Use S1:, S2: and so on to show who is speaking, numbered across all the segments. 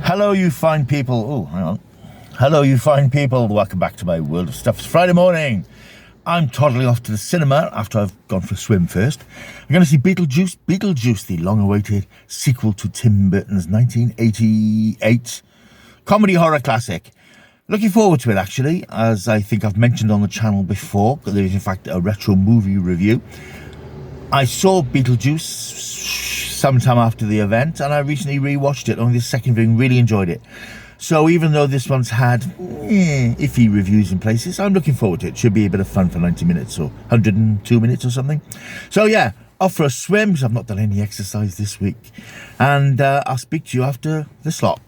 S1: Hello, you fine people. Oh, hang on. Hello, you fine people. Welcome back to my world of stuff. It's Friday morning. I'm toddling off to the cinema after I've gone for a swim first. I'm going to see Beetlejuice, the long-awaited sequel to Tim Burton's 1988 comedy horror classic. Looking forward to it, actually, as I think I've mentioned on the channel before. There is, in fact, a retro movie review. I saw Beetlejuice sometime after the event, and I recently rewatched it. Only the second viewing, really enjoyed it. So even though this one's had iffy reviews in places, I'm looking forward to it. Should be a bit of fun for 90 minutes or 102 minutes or something. So yeah, off for a swim because I've not done any exercise this week. And I'll speak to you after the slot.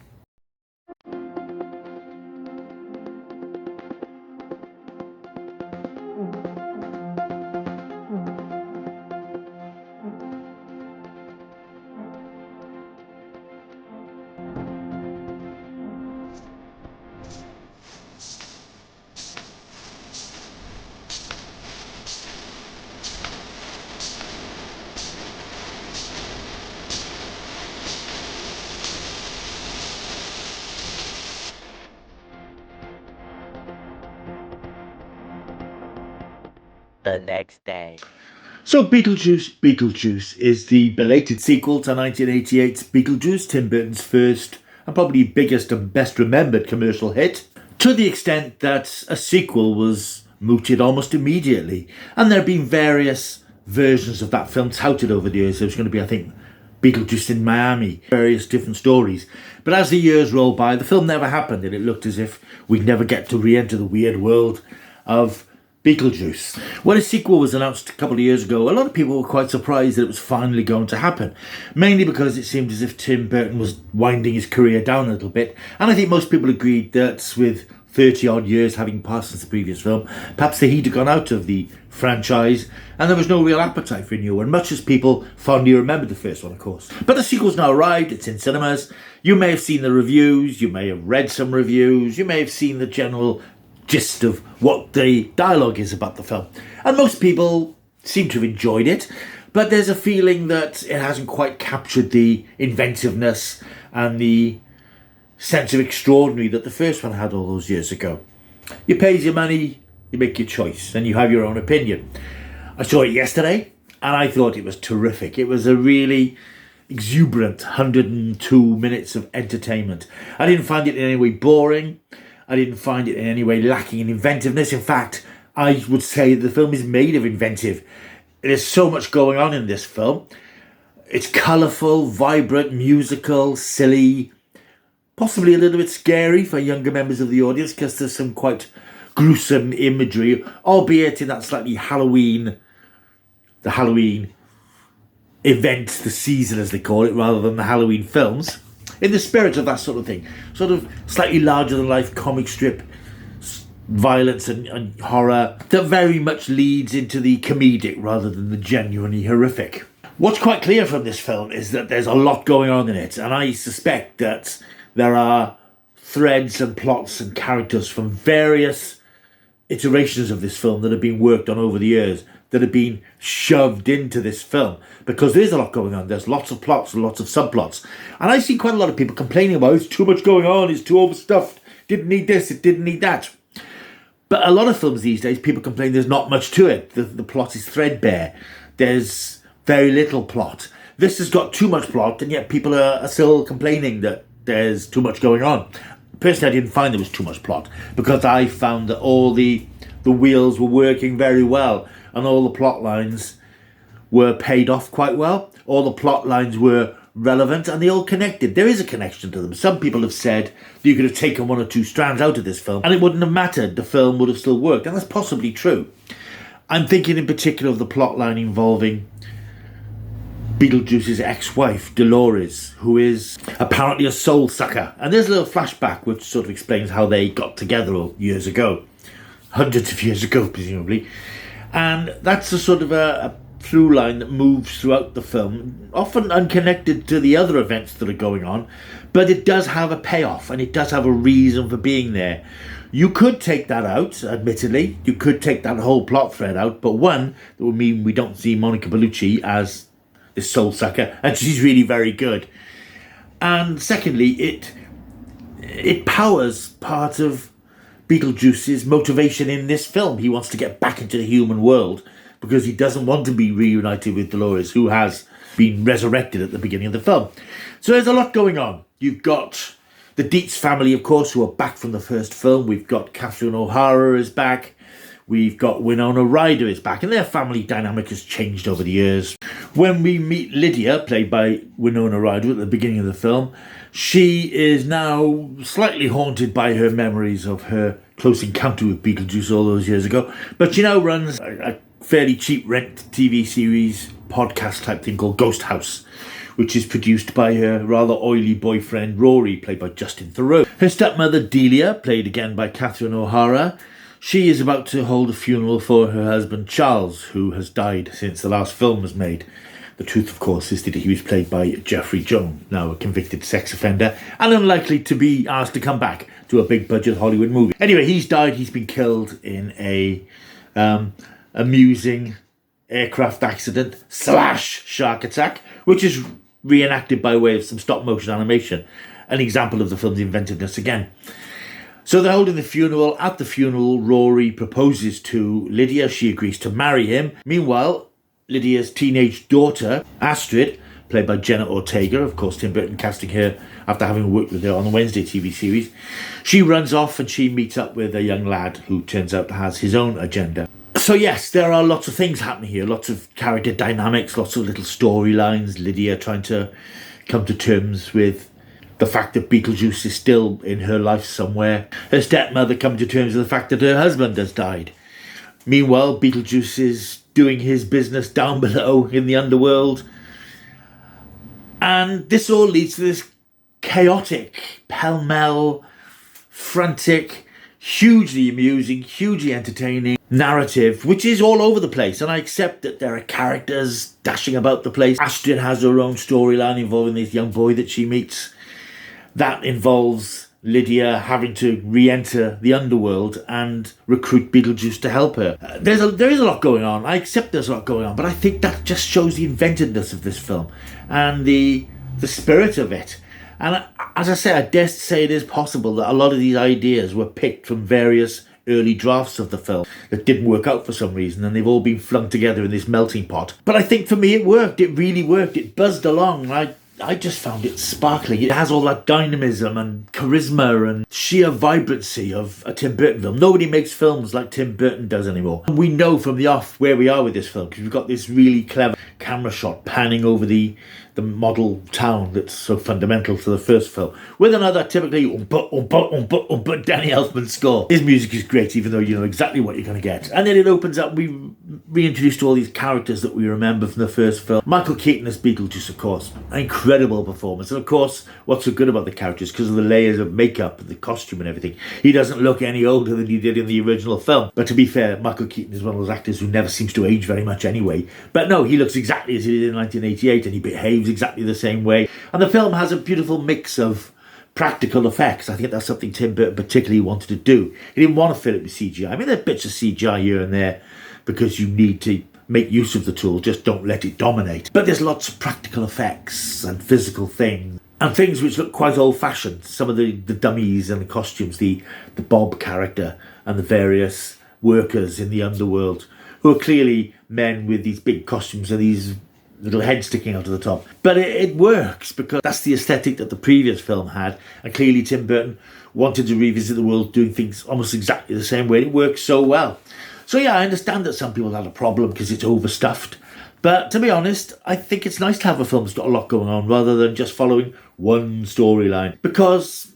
S2: The next day.
S1: So Beetlejuice is the belated sequel to 1988's Beetlejuice, Tim Burton's first and probably biggest and best remembered commercial hit, to the extent that a sequel was mooted almost immediately. And there have been various versions of that film touted over the years. There was going to be, I think, Beetlejuice in Miami, various different stories. But as the years rolled by, the film never happened, and it looked as if we'd never get to re-enter the weird world of Beetlejuice. When a sequel was announced a couple of years ago, a lot of people were quite surprised that it was finally going to happen, mainly because it seemed as if Tim Burton was winding his career down a little bit, and I think most people agreed that with 30 odd years having passed since the previous film, perhaps the heat had gone out of the franchise and there was no real appetite for a new one, much as people fondly remember the first one, of course. But the sequel's now arrived, it's in cinemas. You may have seen the reviews, you may have read some reviews, you may have seen the general gist of what the dialogue is about the film, and most people seem to have enjoyed it, but there's a feeling that it hasn't quite captured the inventiveness and the sense of extraordinary that the first one had all those years ago. You pay your money, you make your choice, and you have your own opinion. I saw it yesterday and I thought it was terrific. It was a really exuberant 102 minutes of entertainment. I didn't find it in any way boring. I didn't find it in any way lacking in inventiveness. In fact, I would say the film is made of inventive. There's so much going on in this film. It's colourful, vibrant, musical, silly, possibly a little bit scary for younger members of the audience because there's some quite gruesome imagery, albeit in that slightly Halloween event, the season as they call it, rather than the Halloween films. In the spirit of that sort of thing, sort of slightly larger than life comic strip violence and horror that very much leads into the comedic rather than the genuinely horrific. What's quite clear from this film is that there's a lot going on in it, and I suspect that there are threads and plots and characters from various iterations of this film that have been worked on over the years that have been shoved into this film, because there's a lot going on. There's lots of plots and lots of subplots, and I see quite a lot of people complaining about it's too much going on, it's too overstuffed, didn't need this, it didn't need that. But a lot of films these days, people complain there's not much to it. The plot is threadbare. There's very little plot. This has got too much plot, and yet people are still complaining that there's too much going on. Personally, I didn't find there was too much plot, because I found that all the wheels were working very well, and all the plot lines were paid off quite well. All the plot lines were relevant, and they all connected. There is a connection to them. Some people have said that you could have taken one or two strands out of this film and it wouldn't have mattered. The film would have still worked, and that's possibly true. I'm thinking in particular of the plot line involving Beetlejuice's ex-wife, Dolores, who is apparently a soul sucker. And there's a little flashback which sort of explains how they got together years ago. Hundreds of years ago, presumably. And that's a sort of a through line that moves throughout the film, often unconnected to the other events that are going on, but it does have a payoff and it does have a reason for being there. You could take that out, admittedly. You could take that whole plot thread out, but one, that would mean we don't see Monica Bellucci as this soul sucker, and she's really very good. And secondly, it it powers part of Beetlejuice's motivation in this film. He wants to get back into the human world because he doesn't want to be reunited with Dolores, who has been resurrected at the beginning of the film. So there's a lot going on. You've got the Dietz family, of course, who are back from the first film. We've got Catherine O'Hara is back. We've got Winona Ryder is back, and their family dynamic has changed over the years. When we meet Lydia, played by Winona Ryder at the beginning of the film, she is now slightly haunted by her memories of her close encounter with Beetlejuice all those years ago. But she now runs a fairly cheap rent TV series podcast type thing called Ghost House, which is produced by her rather oily boyfriend Rory, played by Justin Theroux. Her stepmother Delia, played again by Catherine O'Hara, she is about to hold a funeral for her husband Charles, who has died since the last film was made. The truth, of course, is that he was played by Jeffrey Jones, now a convicted sex offender, and unlikely to be asked to come back to a big-budget Hollywood movie. Anyway, he's died. He's been killed in a amusing aircraft accident / shark attack, which is reenacted by way of some stop-motion animation, an example of the film's inventiveness again. So they're holding the funeral. At the funeral, Rory proposes to Lydia. She agrees to marry him. Meanwhile, Lydia's teenage daughter, Astrid, played by Jenna Ortega, of course Tim Burton casting her after having worked with her on the Wednesday TV series, she runs off and she meets up with a young lad who turns out has his own agenda. So yes, there are lots of things happening here, lots of character dynamics, lots of little storylines, Lydia trying to come to terms with the fact that Beetlejuice is still in her life somewhere, her stepmother coming to terms with the fact that her husband has died. Meanwhile, Beetlejuice is doing his business down below in the underworld. And this all leads to this chaotic, pell-mell, frantic, hugely amusing, hugely entertaining narrative, which is all over the place. And I accept that there are characters dashing about the place. Astrid has her own storyline involving this young boy that she meets. That involves Lydia having to re-enter the underworld and recruit Beetlejuice to help her. There is a lot going on. I accept there's a lot going on, but I think that just shows the inventiveness of this film and the spirit of it. And as I say, I dare say it is possible that a lot of these ideas were picked from various early drafts of the film that didn't work out for some reason, and they've all been flung together in this melting pot. But I think for me it worked. It really worked. It buzzed along. I just found it sparkling. It has all that dynamism and charisma and sheer vibrancy of a Tim Burton film. Nobody makes films like Tim Burton does anymore. And we know from the off where we are with this film, because we've got this really clever camera shot panning over the model town that's so fundamental to the first film, with another typically Danny Elfman score. His music is great, even though you know exactly what you're going to get. And then it opens up, we reintroduced all these characters that we remember from the first film. Michael Keaton as Beetlejuice, of course, an incredible performance. And of course, what's so good about the characters, because of the layers of makeup, the costume and everything, he doesn't look any older than he did in the original film. But to be fair, Michael Keaton is one of those actors who never seems to age very much anyway. But no, he looks exactly as he did in 1988, and he behaves exactly the same way. And the film has a beautiful mix of practical effects. I think that's something Tim Burton particularly wanted to do. He didn't want to fill it with CGI. I mean, there are bits of CGI here and there because you need to make use of the tool, just don't let it dominate. But there's lots of practical effects and physical things, and things which look quite old-fashioned. Some of the dummies and the costumes, the Bob character and the various workers in the underworld, who are clearly men with these big costumes and these little head sticking out of the top. But it works because that's the aesthetic that the previous film had, and clearly Tim Burton wanted to revisit the world doing things almost exactly the same way. It works so well. So yeah, I understand that some people had a problem because it's overstuffed, but to be honest, I think it's nice to have a film that's got a lot going on rather than just following one storyline, because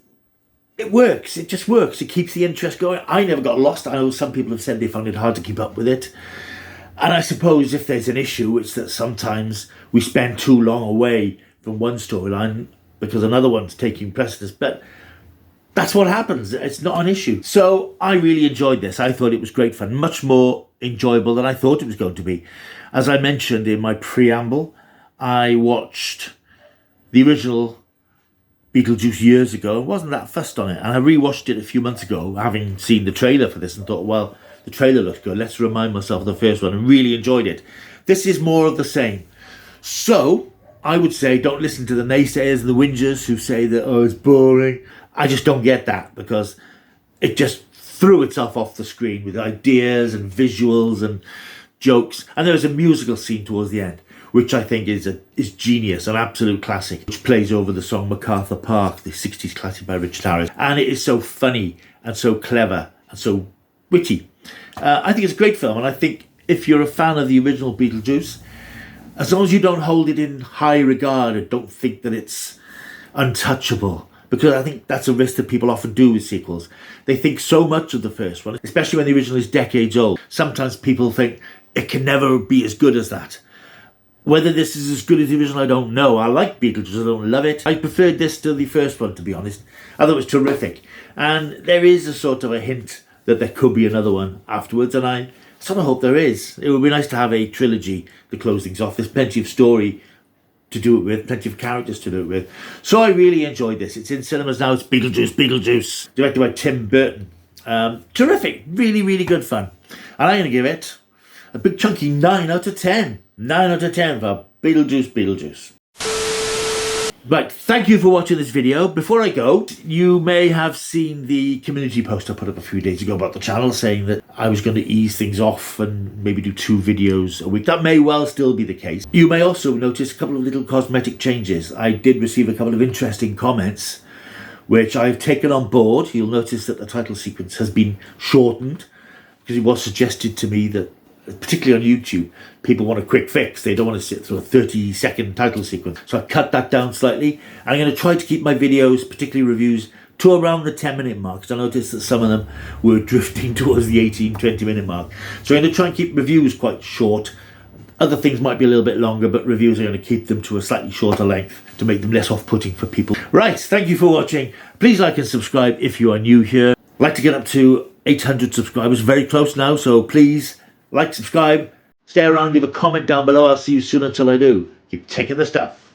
S1: it works. It just works. It keeps the interest going. I never got lost. I know some people have said they found it hard to keep up with it. And I suppose if there's an issue, it's that sometimes we spend too long away from one storyline because another one's taking precedence. But that's what happens. It's not an issue. So I really enjoyed this. I thought it was great fun. Much more enjoyable than I thought it was going to be. As I mentioned in my preamble, I watched the original Beetlejuice years ago. I wasn't that fussed on it. And I rewatched it a few months ago, having seen the trailer for this, and thought, well, the trailer looked good. Let's remind myself of the first one, and really enjoyed it. This is more of the same. So I would say don't listen to the naysayers and the whingers who say that, oh, it's boring. I just don't get that, because it just threw itself off the screen with ideas and visuals and jokes. And there was a musical scene towards the end, which I think is genius, an absolute classic, which plays over the song MacArthur Park, the 60s classic by Richard Harris. And it is so funny and so clever and so witty. I think it's a great film, and I think if you're a fan of the original Beetlejuice, as long as you don't hold it in high regard and don't think that it's untouchable, because I think that's a risk that people often do with sequels. They think so much of the first one, especially when the original is decades old. Sometimes people think it can never be as good as that. Whether this is as good as the original, I don't know. I like Beetlejuice, I don't love it. I preferred this to the first one, to be honest. I thought it was terrific. And there is a sort of a hint that there could be another one afterwards, and I sort of hope there is. It would be nice to have a trilogy to close things off. There's plenty of story to do it with, plenty of characters to do it with. So I really enjoyed this. It's in cinemas now. It's Beetlejuice, directed by Tim Burton. Terrific, really, really good fun. And I'm going to give it a big chunky 9 out of 10. 9 out of 10 for Beetlejuice. Right, thank you for watching this video. Before I go, you may have seen the community post I put up a few days ago about the channel, saying that I was going to ease things off and maybe do 2 videos a week. That may well still be the case. You may also notice a couple of little cosmetic changes. I did receive a couple of interesting comments, which I've taken on board. You'll notice that the title sequence has been shortened, because it was suggested to me that, particularly on YouTube, people want a quick fix. They don't want to sit through a 30-second title sequence. So I cut that down slightly. And I'm going to try to keep my videos, particularly reviews, to around the 10-minute mark, because I noticed that some of them were drifting towards the 18-20-minute mark. So I'm going to try and keep reviews quite short. Other things might be a little bit longer, but reviews are going to keep them to a slightly shorter length to make them less off-putting for people. Right, thank you for watching. Please like and subscribe if you are new here. I'd like to get up to 800 subscribers, very close now, so please like, subscribe, stay around, leave a comment down below. I'll see you soon until I do. Keep taking the stuff.